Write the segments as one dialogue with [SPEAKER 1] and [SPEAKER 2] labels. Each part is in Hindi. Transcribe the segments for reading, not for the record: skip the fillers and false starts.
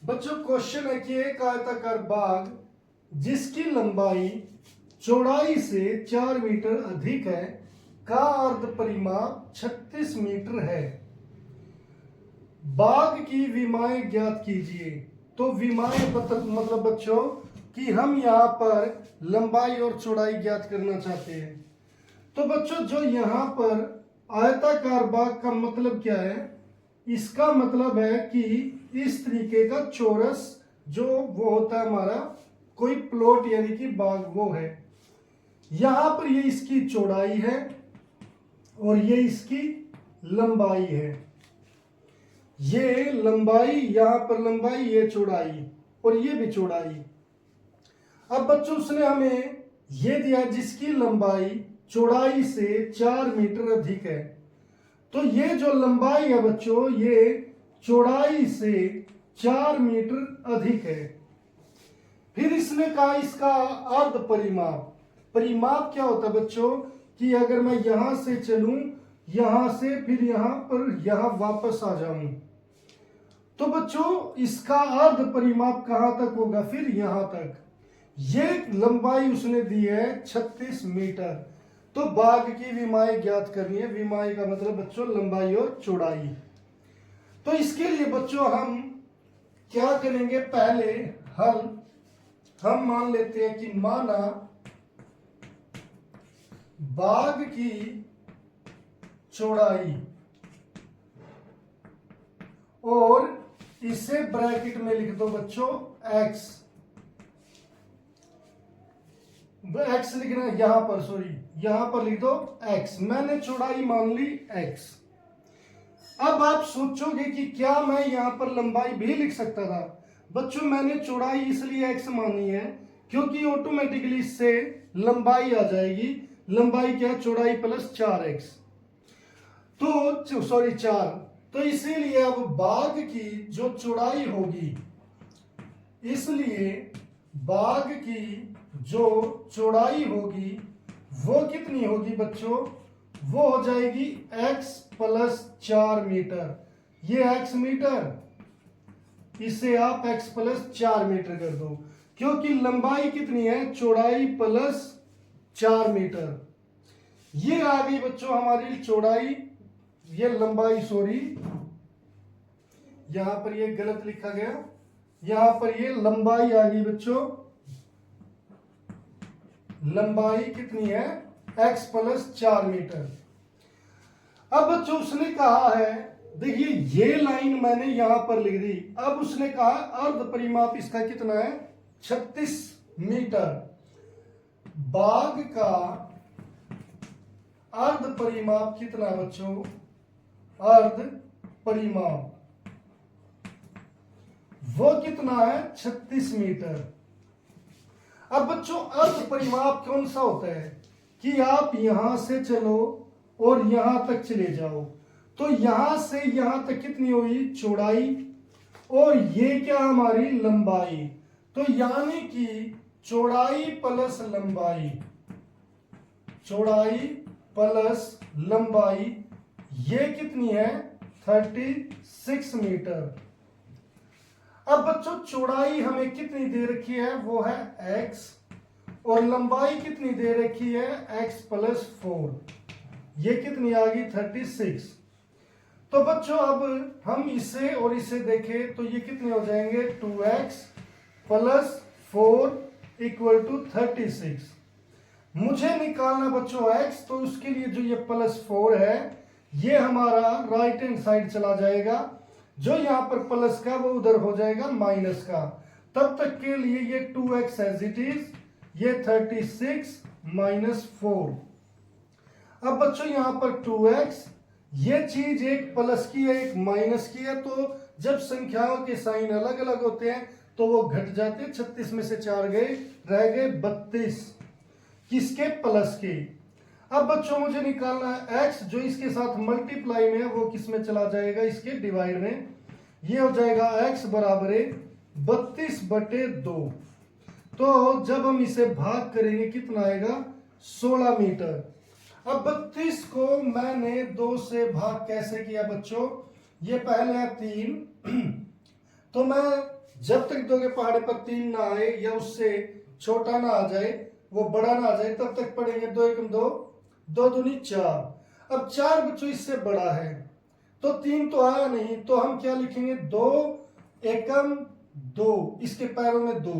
[SPEAKER 1] बच्चों क्वेश्चन है कि एक आयताकार बाग जिसकी लंबाई चौड़ाई से 4 मीटर अधिक है का अर्ध परिमाप 36 मीटर है। बाग की विमाएं ज्ञात कीजिए। तो विमाएं मतलब बच्चों कि हम यहाँ पर लंबाई और चौड़ाई ज्ञात करना चाहते हैं। तो बच्चों जो यहाँ पर आयताकार बाग का मतलब क्या है, इसका मतलब है कि इस तरीके का चौरस जो वो होता है हमारा कोई प्लॉट यानी कि बाग वो है। यहां पर ये इसकी चौड़ाई है और ये इसकी लंबाई है। ये लंबाई, यहां पर लंबाई, ये चौड़ाई और ये भी चौड़ाई। अब बच्चों उसने हमें ये दिया जिसकी लंबाई चौड़ाई से 4 मीटर अधिक है। तो ये जो लंबाई है बच्चों ये चौड़ाई से 4 मीटर अधिक है। फिर इसने कहा इसका अर्ध परिमाप। परिमाप क्या होता है बच्चों कि अगर मैं यहां से चलूं, यहां से फिर यहां पर यहां वापस आ जाऊं, तो बच्चों इसका अर्ध परिमाप कहां तक होगा, फिर यहां तक। ये लंबाई उसने दी है 36 मीटर। तो बाग की विमाएं ज्ञात करनी है। विमाएं का मतलब बच्चों लंबाई और चौड़ाई। तो इसके लिए बच्चों हम क्या करेंगे, पहले हम मान लेते हैं कि माना बाग की चौड़ाई और इसे ब्रैकेट में लिख दो बच्चों x लिखना है यहां पर, यहां पर लिख दो x। मैंने चौड़ाई मान ली x। अब आप सोचोगे कि क्या मैं यहां पर लंबाई भी लिख सकता था। बच्चों मैंने चौड़ाई इसलिए x मानी है क्योंकि ऑटोमेटिकली इससे लंबाई आ जाएगी। लंबाई क्या है, चौड़ाई प्लस 4x, तो 4। तो इसीलिए अब बाग की जो चौड़ाई होगी, इसलिए बाग की जो चौड़ाई होगी वो कितनी होगी बच्चों, वो हो जाएगी x प्लस 4 मीटर। ये x मीटर, इसे आप x प्लस 4 मीटर कर दो क्योंकि लंबाई कितनी है, चौड़ाई प्लस 4 मीटर। ये आ गई बच्चों हमारी चौड़ाई, ये लंबाई, यहां पर ये गलत लिखा गया, यहां पर ये लंबाई आ गई बच्चों। लंबाई कितनी है, x प्लस 4 मीटर। अब बच्चों उसने कहा है, देखिए ये लाइन मैंने यहां पर लिख दी। अब उसने कहा अर्ध परिमाप इसका कितना है, 36 मीटर। बाग का अर्ध परिमाप कितना है बच्चों, अर्ध परिमाप वो कितना है, 36 मीटर। अब बच्चों अर्ध परिमाप कौन सा होता है कि आप यहां से चलो और यहां तक चले जाओ, तो यहां से यहां तक कितनी हुई, चौड़ाई, और ये क्या हमारी लंबाई। तो यानी कि चौड़ाई प्लस लंबाई, चौड़ाई प्लस लंबाई, ये कितनी है, 36 मीटर। अब बच्चों चौड़ाई हमें कितनी दे रखी है, वो है x, और लंबाई कितनी दे रखी है, x प्लस 4। ये कितनी आ गई, 36। तो बच्चों अब हम इसे और इसे देखें तो ये कितने हो जाएंगे, 2x प्लस 4 इक्वल टू 36। मुझे निकालना बच्चों x, तो उसके लिए जो ये प्लस 4 है ये हमारा राइट हैंड साइड चला जाएगा, जो यहां पर प्लस का वो उधर हो जाएगा माइनस का। तब तक के लिए ये 2x एज इट इज, ये 36 माइनस 4। अब बच्चों यहां पर 2x, ये चीज एक प्लस की है एक माइनस की है, तो जब संख्याओं के साइन अलग अलग होते हैं तो वो घट जाते हैं। 36 में से 4 गए, रह गए 32, किसके, प्लस के। अब बच्चों मुझे निकालना है x, जो इसके साथ मल्टीप्लाई में है वो किस में चला जाएगा, इसके डिवाइड में। ये हो जाएगा x बराबर 32/2। तो जब हम इसे भाग करेंगे कितना आएगा, 16 मीटर। अब 32 को मैंने 2 से भाग कैसे किया बच्चों, ये पहले है 3 तो मैं जब तक दोगे पहाड़े पर 3 ना आए या उससे छोटा ना आ जाए, वो बड़ा ना आ जाए, तब तक पढ़ेंगे 2 एकम 2, 2 दूनी 4। अब 4 बच्चों इससे बड़ा है, तो 3 तो आया नहीं, तो हम क्या लिखेंगे 2 एकम 2, इसके पैरों में 2,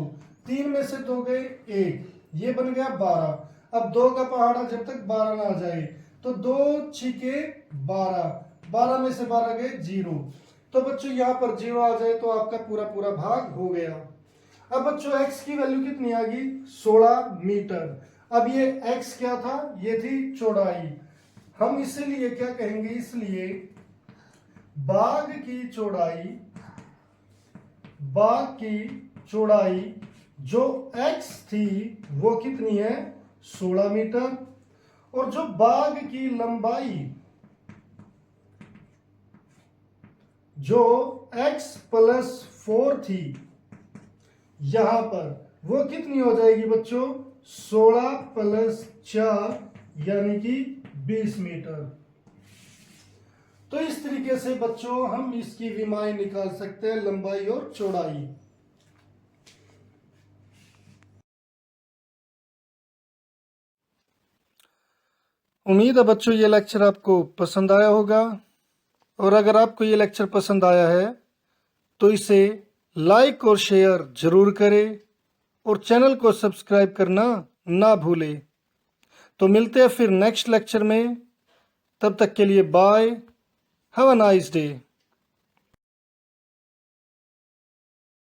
[SPEAKER 1] 3 में से 2 गए 1, ये बन गया 12। अब 2 का पहाड़ा जब तक 12 ना आ जाए, तो 2 छिके 12, 12 में से 12 गए 0। तो बच्चों यहाँ पर 0 आ जाए तो आपका पूरा पूरा भाग हो गया। अब बच्चों x की वैल्यू कितनी आ गई 16 मीटर। अब ये x क्या था, ये थी चौड़ाई। हम इसीलिए क्या कहेंगे, इसलिए बाग की चौड़ाई जो x थी वो कितनी है 16 मीटर, और जो बाग की लंबाई जो x प्लस 4 थी यहां पर, वो कितनी हो जाएगी बच्चों 16 प्लस 4 यानी कि 20 मीटर। तो इस तरीके से बच्चों हम इसकी विमाएं निकाल सकते हैं, लंबाई और चौड़ाई। उम्मीद है बच्चों ये लेक्चर आपको पसंद आया होगा, और अगर आपको ये लेक्चर पसंद आया है तो इसे लाइक और शेयर जरूर करें, और चैनल को सब्सक्राइब करना ना भूलें। तो मिलते हैं फिर नेक्स्ट लेक्चर में, तब तक के लिए bye, have a nice day.